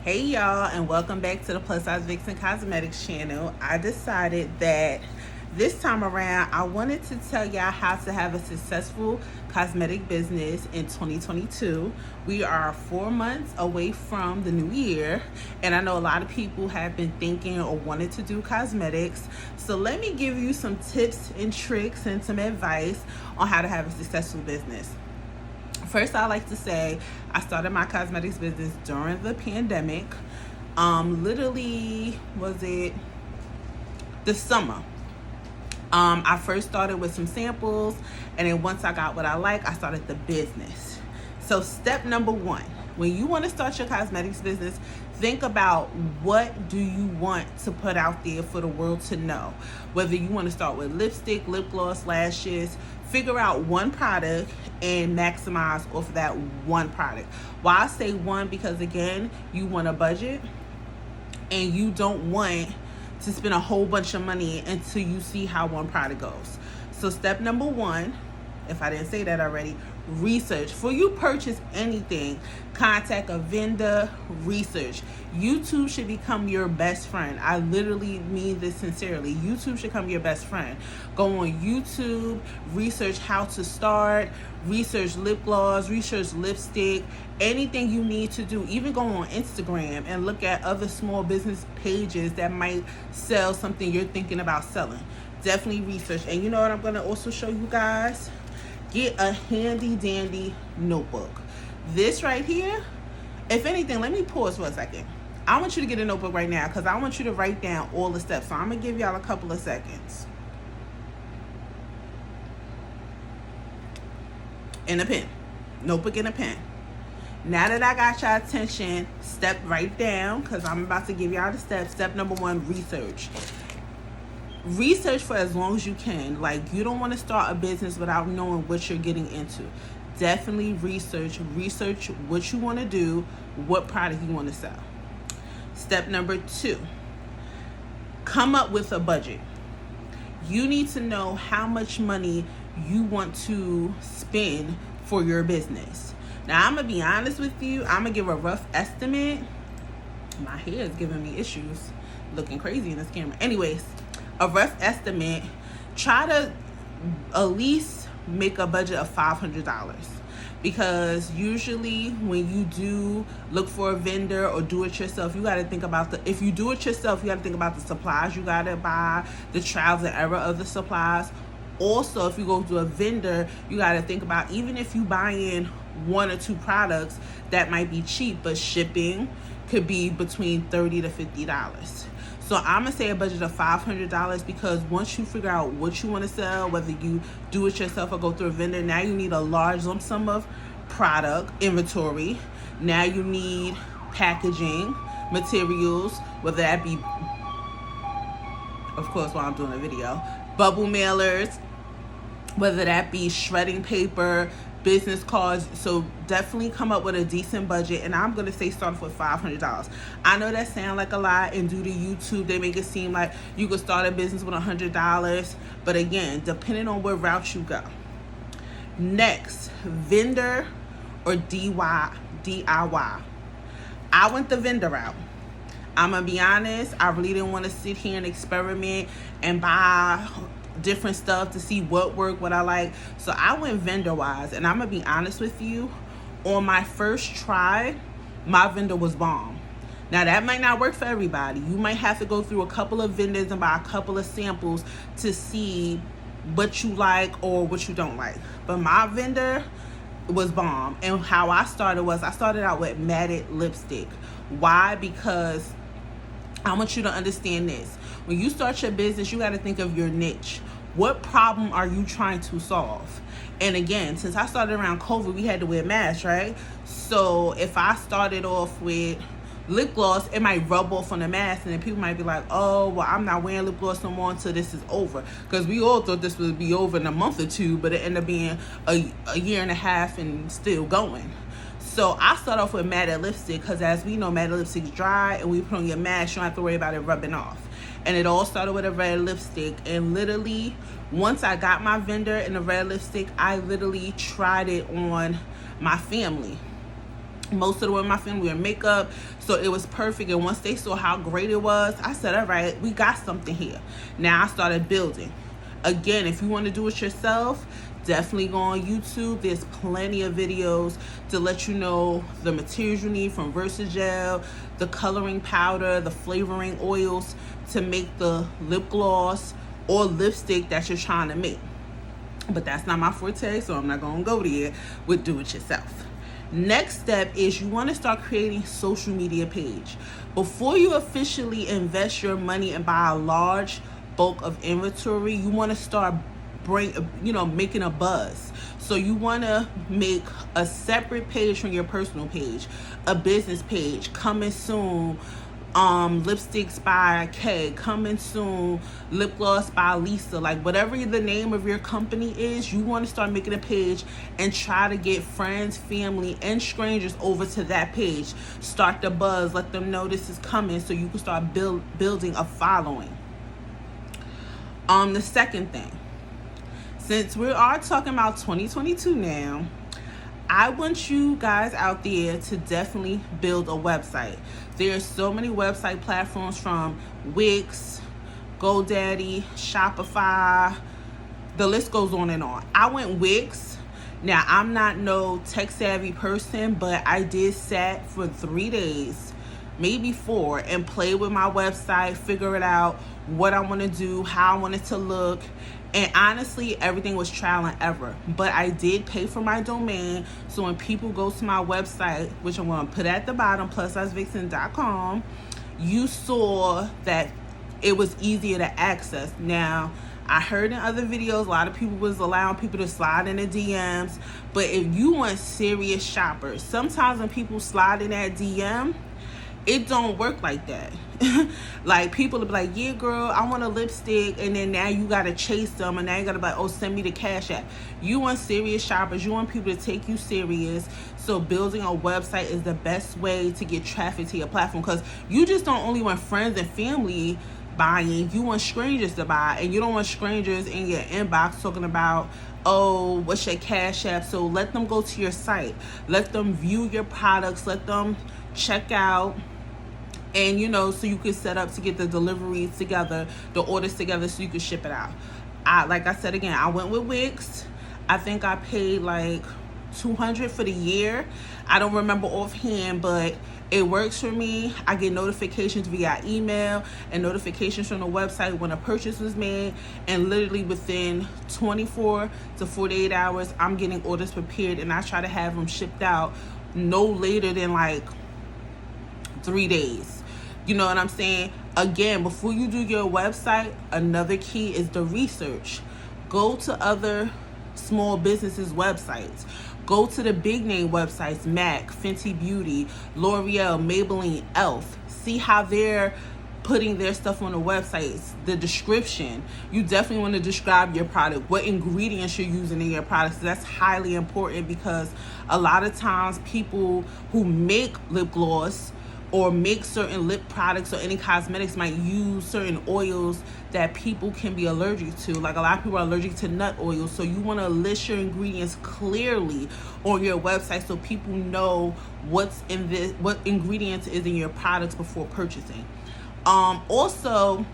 Hey y'all, and welcome back to the PlusSizeVixen Cosmetics channel. I decided that this time around I wanted to tell y'all how to have a successful cosmetic business in 2022. We are 4 months away from the new year, and I know a lot of people have been thinking or wanted to do cosmetics. So let me give you some tips and tricks and some advice on how to have a successful business. First, I like to say I started my cosmetics business during the pandemic. Literally, was it the summer? I first started with some samples, and then once I got what I like, I started the business. So step number one, when you want to start your cosmetics business, think about what do you want to put out there for the world to know. Whether you want to start with lipstick, lip gloss, lashes, figure out one product and maximize off of that one product. Why I say one? Because again, you want a budget and you don't want to spend a whole bunch of money until you see how one product goes. So step number one, if I didn't say that already, research. Before you purchase anything, contact a vendor, research. YouTube should become your best friend. I literally mean this sincerely. YouTube should become your best friend. Go on YouTube, research how to start, research lip gloss, research lipstick, anything you need to do. Even go on Instagram and look at other small business pages that might sell something you're thinking about selling. Definitely research. And you know what I'm going to also show you guys? Get a handy dandy notebook. This right here, if anything, let me pause for a second. I want you to get a notebook right now because I want you to write down all the steps. So I'm going to give y'all a couple of seconds. And a pen. Notebook and a pen. Now that I got y'all attention, step right down because I'm about to give y'all the steps. Step number one, research. Research for as long as you can. Like, you don't want to start a business without knowing what you're getting into. Definitely research what you want to do, what product you want to sell. Step number two, come up with a budget. You need to know how much money you want to spend for your business. Now, I'm gonna be honest with you, I'm gonna give a rough estimate. My hair is giving me issues, looking crazy in this camera. Anyways, a rough estimate, try to at least make a budget of $500, because usually when you do look for a vendor or do it yourself, you got to think about if you do it yourself, you got to think about the supplies you got to buy, the trials and error of the supplies. Also, if you go to a vendor, you got to think about, even if you buy in one or two products, that might be cheap, but shipping could be between $30 to $50. So I'm going to say a budget of $500, because once you figure out what you want to sell, whether you do it yourself or go through a vendor, now you need a large lump sum of product inventory. Now you need packaging materials, whether that be, of course, while I'm doing a video, bubble mailers, whether that be shredding paper, business cards. So definitely come up with a decent budget, and I'm gonna say start off with $500. I know that sound like a lot, and due to YouTube they make it seem like you could start a business with $100, but again, depending on what route you go. Next, vendor or DIY. I went the vendor route. I'm gonna be honest, I really didn't want to sit here and experiment and buy different stuff to see what worked, what I like. So I went vendor wise, and I'm gonna be honest with you, on my first try, my vendor was bomb. Now that might not work for everybody. You might have to go through a couple of vendors and buy a couple of samples to see what you like or what you don't like. But my vendor was bomb. And how I started was, I started out with matted lipstick. Why? Because I want you to understand this. When you start your business, you got to think of your niche. What problem are you trying to solve? And again, since I started around COVID, we had to wear masks, right? So if I started off with lip gloss, it might rub off on the mask, and then people might be like, oh, well, I'm not wearing lip gloss no more until this is over. Because we all thought this would be over in a month or two, but it ended up being a year and a half and still going. So I start off with matted lipstick, because as we know, matted lipstick's dry, and when you put on your mask, you don't have to worry about it rubbing off. And it all started with a red lipstick. And literally, once I got my vendor in the red lipstick, I literally tried it on my family. Most of the women in my family wear makeup, so it was perfect. And once they saw how great it was, I said, all right, we got something here. Now I started building. Again, if you want to do it yourself, definitely go on YouTube. There's plenty of videos to let you know the materials you need, from Versagel, the coloring powder, the flavoring oils to make the lip gloss or lipstick that you're trying to make. But that's not my forte, so I'm not going to go there with do it yourself. Next step is you want to start creating social media page. Before you officially invest your money and buy a large bulk of inventory, you want to start making a buzz. So you want to make a separate page from your personal page, a business page, coming soon, lipsticks by Kay, coming soon, lip gloss by Lisa. Like whatever the name of your company is, you want to start making a page and try to get friends, family, and strangers over to that page. Start the buzz, let them know this is coming, so you can start building a following. The second thing, since we are talking about 2022 now, I want you guys out there to definitely build a website. There's so many website platforms, from Wix, GoDaddy, Shopify, the list goes on and on. I went Wix. Now, I'm not no tech savvy person, but I did sat for 3 days, maybe 4, and play with my website, figure it out, what I want to do, how I want it to look. And honestly, everything was trial and error. But I did pay for my domain. So when people go to my website, which I'm going to put at the bottom, PlusSizeVixen.com, you saw that it was easier to access. Now, I heard in other videos, a lot of people was allowing people to slide in the DMs. But if you want serious shoppers, sometimes when people slide in that DM, it don't work like that. Like, people will be like, yeah, girl, I want a lipstick, and then now you gotta chase them, and now you gotta be like, oh, send me the cash app. You want serious shoppers, you want people to take you serious. So building a website is the best way to get traffic to your platform, because you just don't only want friends and family buying, you want strangers to buy. And you don't want strangers in your inbox talking about, oh, what's your cash app? So let them go to your site, let them view your products, let them check out, and so you can set up to get the deliveries together, the orders together, so you can ship it out. Like I said again, I went with Wix. I think I paid like $200 for the year. I don't remember offhand, but it works for me. I get notifications via email and notifications from the website when a purchase was made, and literally within 24 to 48 hours, I'm getting orders prepared, and I try to have them shipped out no later than like 3 days. You know what I'm saying? Again, before you do your website, another key is the research. Go to other small businesses' websites. Go to the big name websites, MAC, Fenty Beauty, L'Oreal, Maybelline, e.l.f. See how they're putting their stuff on the websites. The description, you definitely want to describe your product, what ingredients you're using in your products. That's highly important, because a lot of times people who make lip gloss or make certain lip products or any cosmetics might use certain oils that people can be allergic to. Like, a lot of people are allergic to nut oil, so you want to list your ingredients clearly on your website so people know what ingredients is in your products before purchasing. Also,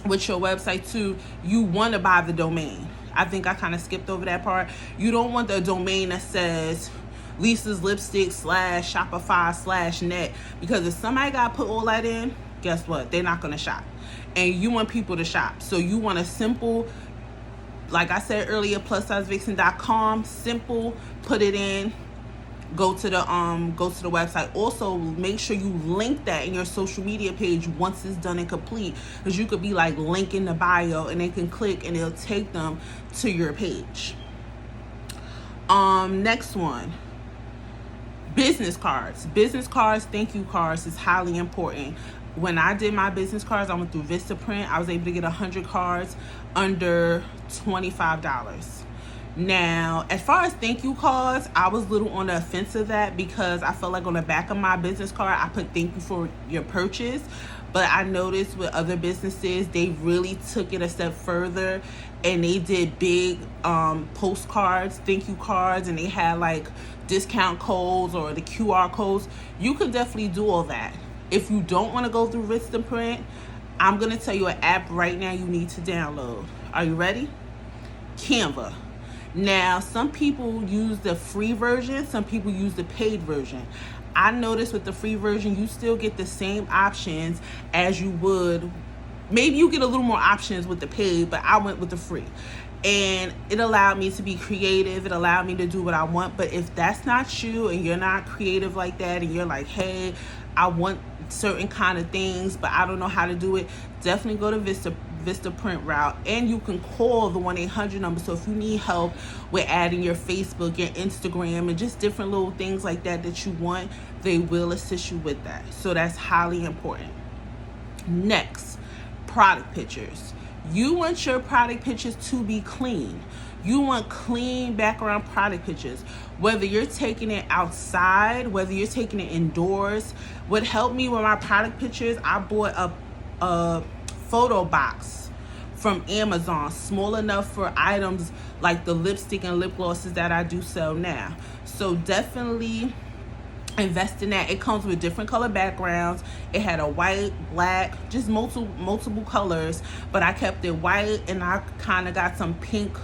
with your website too, you want to buy the domain. I think I kind of skipped over that part. You don't want the domain that says Lisa's Lipstick /Shopify/net, because if somebody got to put all that in, guess what? They're not going to shop. And you want people to shop. So you want a simple, like I said earlier, PlusSizeVixen.com, simple, put it in, go to the website. Also, make sure you link that in your social media page once it's done and complete, because you could be like link in the bio, and they can click and it'll take them to your page. Next one, business cards. Business cards, thank you cards is highly important. When I did my business cards, I went through Vistaprint. I was able to get 100 cards under $25. Now, as far as thank you cards, I was a little on the offense of that because I felt like on the back of my business card, I put thank you for your purchase. But I noticed with other businesses, they really took it a step further and they did big postcards, thank you cards, and they had like discount codes or the QR codes. You can definitely do all that. If you don't want to go through Vistaprint, I'm going to tell you an app right now you need to download. Are you ready? Canva. Now, some people use the free version, some people use the paid version. I noticed with the free version, you still get the same options as you would. Maybe you get a little more options with the paid, but I went with the free. And it allowed me to be creative. It allowed me to do what I want. But if that's not you and you're not creative like that and you're like, hey, I want certain kind of things, but I don't know how to do it, definitely go to Vistaprint route, and you can call the 1-800 number. So if you need help with adding your Facebook, your Instagram, and just different little things like that that you want, they will assist you with that. So that's highly important. Next, product pictures. You want your product pictures to be clean. You want clean background product pictures. Whether you're taking it outside, whether you're taking it indoors. What helped me with my product pictures, I bought a photo box from Amazon, small enough for items like the lipstick and lip glosses that I do sell now. So definitely invest in that. It comes with different color backgrounds. It had a white, black, just multiple colors, but I kept it white, and I kind of got some pink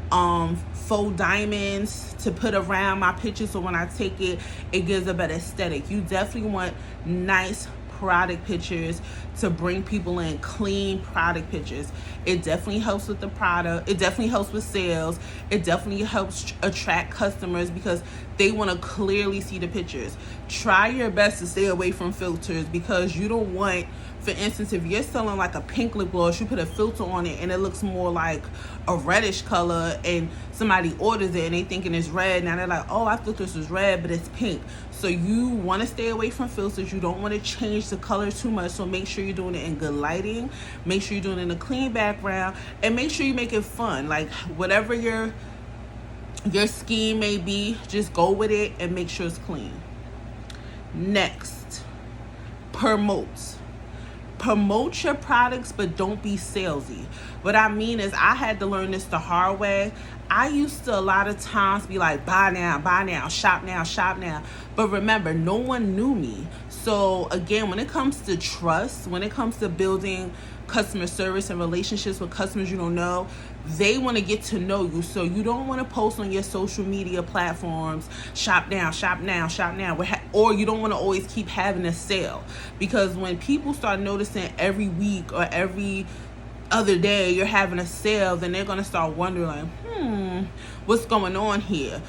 faux diamonds to put around my picture, so when I take it, it gives a better aesthetic. You definitely want nice product pictures to bring people in, clean product pictures. It definitely helps with the product. It definitely helps with sales. It definitely helps attract customers because they want to clearly see the pictures. Try your best to stay away from filters, because you don't want, for instance, if you're selling like a pink lip gloss, you put a filter on it and it looks more like a reddish color, and somebody orders it and they thinking it's red. Now they're like, oh, I thought this was red, but it's pink. So you want to stay away from filters. You don't want to change the color too much. So make sure you're doing it in good lighting. Make sure you're doing it in a clean background, and make sure you make it fun. Like whatever your scheme may be, just go with it and make sure it's clean. Next, promote your products, but don't be salesy. What I mean is, I had to learn this the hard way. I used to a lot of times be like, buy now, shop now. But remember, no one knew me. So again, when it comes to trust, when it comes to building customer service and relationships with customers you don't know, they want to get to know you. So you don't want to post on your social media platforms, shop now, or you don't want to always keep having a sale, because when people start noticing every week or every other day you're having a sale, then they're going to start wondering like, what's going on here?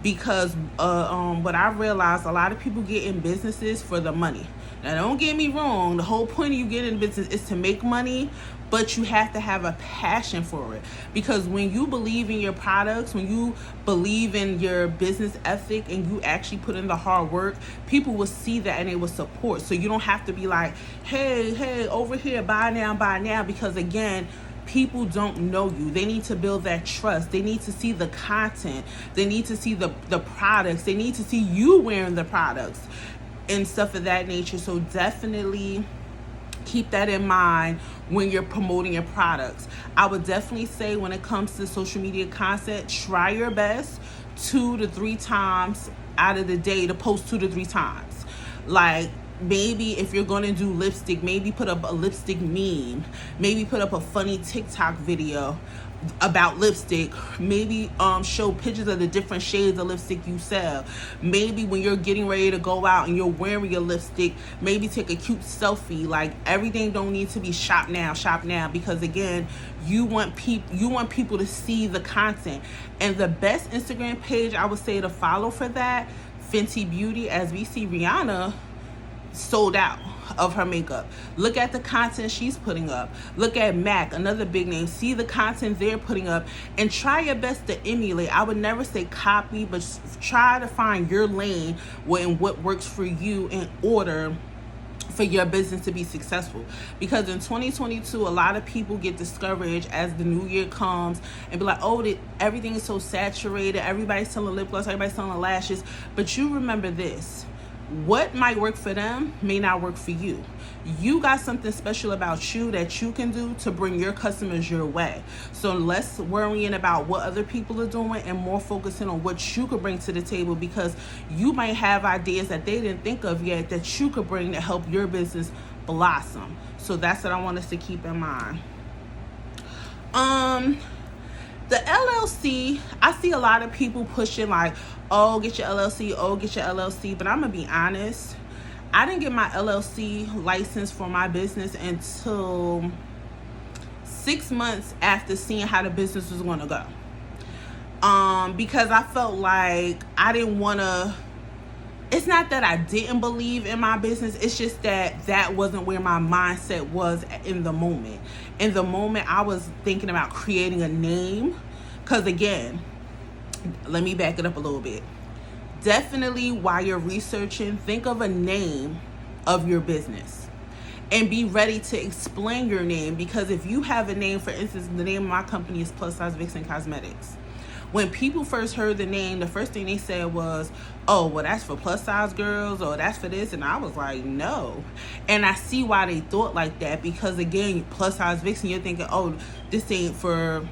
Because what I realized, a lot of people get in businesses for the money. Now, don't get me wrong. The whole point of you getting in business is to make money, but you have to have a passion for it. Because when you believe in your products, when you believe in your business ethic, and you actually put in the hard work, people will see that and they will support. So you don't have to be like, hey, over here, buy now. Because again, people don't know you. They need to build that trust. They need to see the content. They need to see the products. They need to see you wearing the products and stuff of that nature. So definitely keep that in mind when you're promoting your products. I would definitely say, when it comes to social media content, try your best 2 to 3 times out of the day to post 2 to 3 times. Like, maybe if you're going to do lipstick, maybe put up a lipstick meme. Maybe put up a funny TikTok video about lipstick. Maybe show pictures of the different shades of lipstick you sell. Maybe when you're getting ready to go out and you're wearing your lipstick, maybe take a cute selfie. Like, everything don't need to be shop now, because again, you want people to see the content. And the best Instagram page I would say to follow for that, Fenty Beauty. As we see, Rihanna sold out of her makeup. Look at the content she's putting up. Look at MAC, another big name. See the content they're putting up, and try your best to emulate. I would never say copy, but try to find your lane and what works for you in order for your business to be successful. Because in 2022, a lot of people get discouraged as the new year comes and be like, oh, everything is so saturated, everybody's selling lip gloss, everybody's selling lashes. But you remember this: what might work for them may not work for you. You got something special about you that you can do to bring your customers your way. So less worrying about what other people are doing and more focusing on what you could bring to the table, because you might have ideas that they didn't think of yet that you could bring to help your business blossom. So that's what I want us to keep in mind. The LLC, I see a lot of people pushing like, oh, get your LLC, oh, get your LLC. But I'm going to be honest, I didn't get my LLC license for my business until 6 months after seeing how the business was going to go. Because I felt like I didn't want to, it's not that I didn't believe in my business. It's just that wasn't where my mindset was in the moment. In the moment, I was thinking about creating a name. Because again, let me back it up a little bit. Definitely while you're researching, think of a name of your business and be ready to explain your name. Because if you have a name, for instance, the name of my company is PlusSizeVixen Cosmetics. When people first heard the name, the first thing they said was, oh, well, that's for plus size girls, or that's for this. And I was like, no. And I see why they thought like that, because again, plus size vixen, you're thinking, oh, this ain't for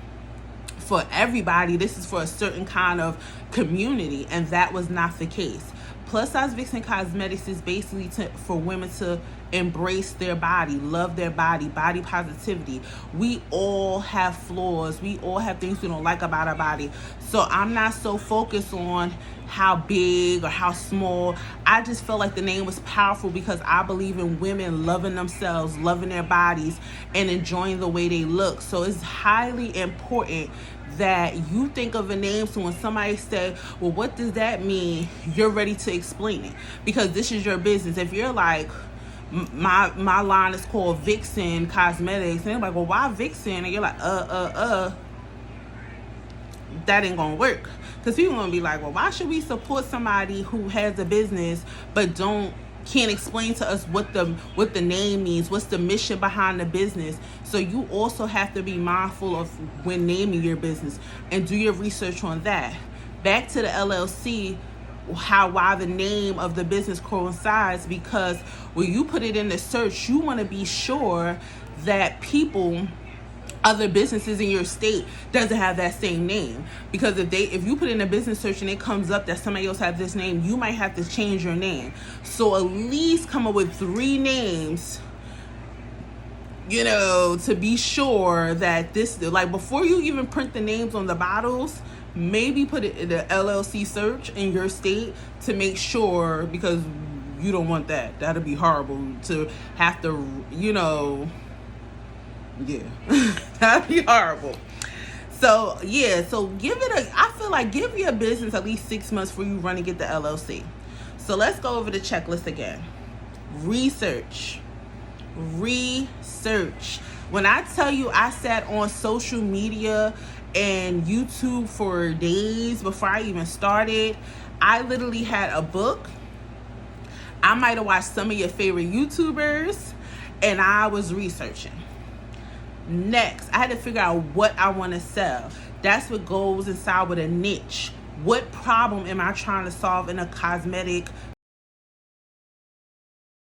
everybody. This is for a certain kind of community. And that was not the case. PlusSizeVixen Cosmetics is basically for women to embrace their body, love their body positivity. We all have flaws. We all have things we don't like about our body. So I'm not so focused on how big or how small. I just felt like the name was powerful because I believe in women loving themselves, loving their bodies, and enjoying the way they look. So it's highly important that you think of a name, so when somebody say, well, what does that mean, you're ready to explain it, because this is your business. If you're like, my line is called Vixen Cosmetics, and they're like, well, why Vixen? And you're like, that ain't gonna work, because people gonna be like, well, why should we support somebody who has a business but can't explain to us what the name means, what's the mission behind the business. So you also have to be mindful of when naming your business and do your research on that. Back to the LLC, why the name of the business coincides, because when you put it in the search, you want to be sure that other businesses in your state doesn't have that same name. Because if you put in a business search and it comes up that somebody else has this name, you might have to change your name. So at least come up with 3 names, to be sure that this, like, before you even print the names on the bottles, maybe put it in the LLC search in your state to make sure, because you don't want that. That'd be horrible to have to, yeah, that'd be horrible. So yeah, so I feel like give your business at least 6 months before you run and get the LLC. So let's go over the checklist again. Research. When I tell you I sat on social media and YouTube for days before I even started, I literally had a book. I might have watched some of your favorite YouTubers, and I was researching. Next, I had to figure out what I want to sell. That's what goes inside with a niche. What problem am I trying to solve in a cosmetic